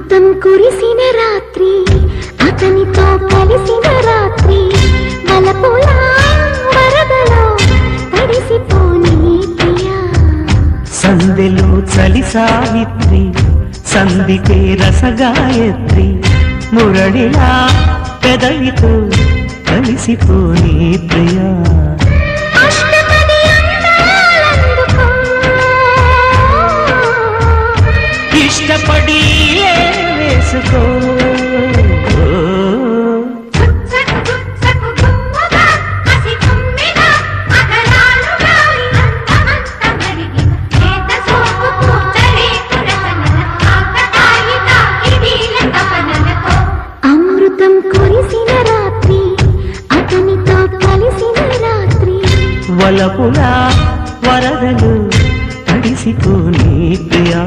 అమృతం కురిసిన రాత్రి అతనితో కలిసిన రాత్రి వలపుల వరదలో తడిసిపోని ప్రియా సందెలో చలి సావిత్రి సందికే రసగాయత్రి మురళిలా పెదవితో కలిసిపోని ప్రియా ఇష్టపడి వేసుకో అమృతం కురిసిన రాత్రి అతనితో కలిసిన రాత్రి వలపులా వరదలు తడిసిపోని ప్రియా